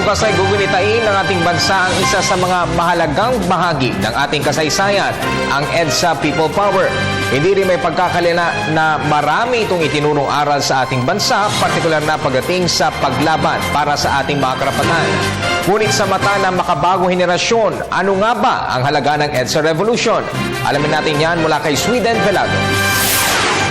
bukas ay gugunitain ng ating bansa ang isa sa mga mahalagang bahagi ng ating kasaysayan, ang EDSA People Power. Hindi rin may pagkakalina na marami itong itinurong aral sa ating bansa, partikular na pagdating sa paglaban para sa ating mga karapatan. Ngunit sa mata ng makabagong henerasyon, ano nga ba ang halaga ng EDSA Revolution? Alamin natin yan mula kay Sweden Velado.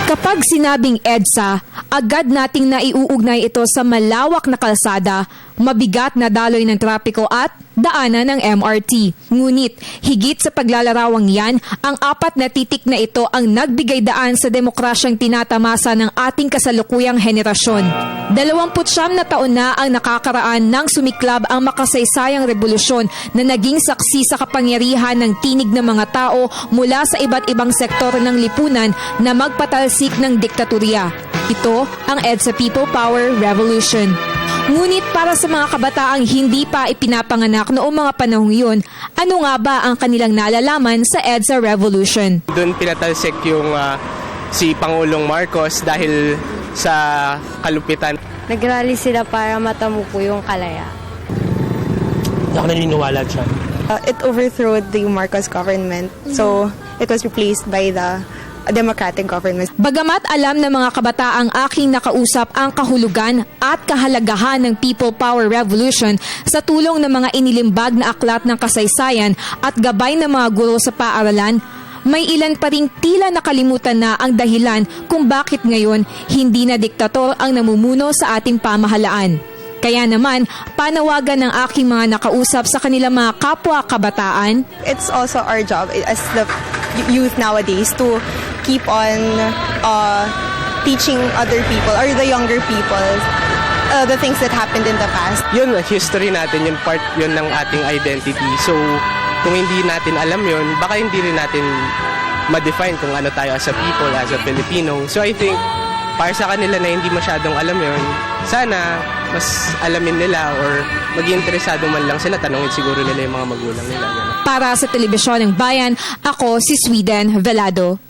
Kapag sinabing EDSA, agad nating naiuugnay ito sa malawak na kalsada, mabigat na daloy ng trapiko at daanan ng MRT. Ngunit, higit sa paglalarawang yan, ang 4 na titik na ito ang nagbigay daan sa demokrasyang tinatamasa ng ating kasalukuyang henerasyon. 29 na taon na ang nakakaraan nang sumiklab ang makasaysayang revolusyon na naging saksi sa kapangyarihan ng tinig ng mga tao mula sa iba't ibang sektor ng lipunan na magpatalsik ng diktatorya. Ito ang EDSA People Power Revolution. Ngunit para sa mga kabataang hindi pa ipinapanganak noong mga panahong yun, ano nga ba ang kanilang nalalaman sa EDSA Revolution? Doon pinatalsik yung si Pangulong Marcos dahil sa kalupitan. Nagrally sila para matamo po yung kalayaan. Hindi ako naniniwala dyan. It overthrew the Marcos government. So, it was replaced by the democratic government. Bagamat alam ng mga kabataang aking nakausap ang kahulugan at kahalagahan ng People Power Revolution sa tulong ng mga inilimbag na aklat ng kasaysayan at gabay ng mga guro sa paaralan, may ilan pa ring tila nakalimutan na ang dahilan kung bakit ngayon hindi na diktator ang namumuno sa ating pamahalaan. Kaya naman, panawagan ng aking mga nakausap sa kanilang mga kapwa kabataan. It's also our job as the youth nowadays to keep on teaching other people or the younger people the things that happened in the past. Yun, history natin, yun part yun ng ating identity. So, kung hindi natin alam yun, baka hindi rin natin ma-define kung ano tayo as a people, as a Filipino. So, I think, para sa kanila na hindi masyadong alam yun, sana mas alamin nila or maging interesado man lang sila, tanungin siguro nila yung mga magulang nila. Ganun. Para sa Telebisyon ng Bayan, ako si Sweden Velado.